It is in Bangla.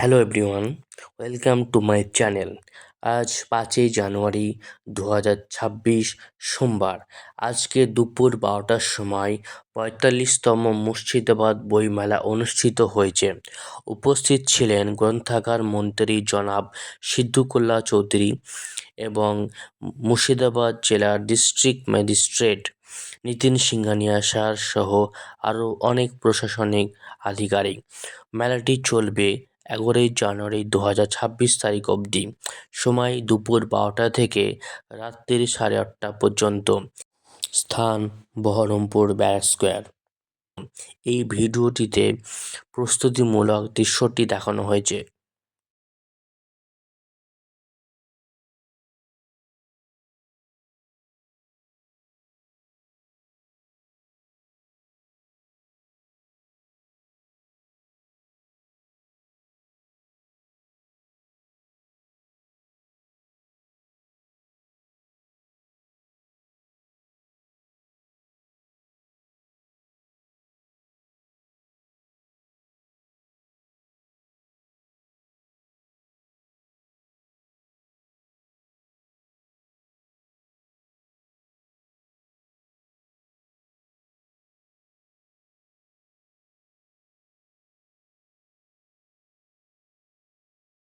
Hello everyone, welcome to my channel. আজ 5ই জানুয়ারি 2026 সোমবার। আজকে দুপুর 12টার সময় 45তম মুর্শিদাবাদ বইমেলা অনুষ্ঠিত হয়েছে। উপস্থিত ছিলেন গ্রন্থাগার মন্ত্রী জনাব সিদ্দিকুল্লাহ চৌধুরী এবং মুর্শিদাবাদ জেলার district magistrate Nitin Singhania sir সহ আরও অনেক প্রশাসনিক আধিকারিক। মেলাটি চলবে 11ই জানুয়ারি 2026 তারিখ অবধি। সময় দুপুর 12টা থেকে রাত্রি 8:30 পর্যন্ত। স্থান বহরমপুর ব্যারাক স্কোয়ার। এই ভিডিওটিতে প্রস্তুতিমূলক দৃশ্যটি দেখানো হয়েছে।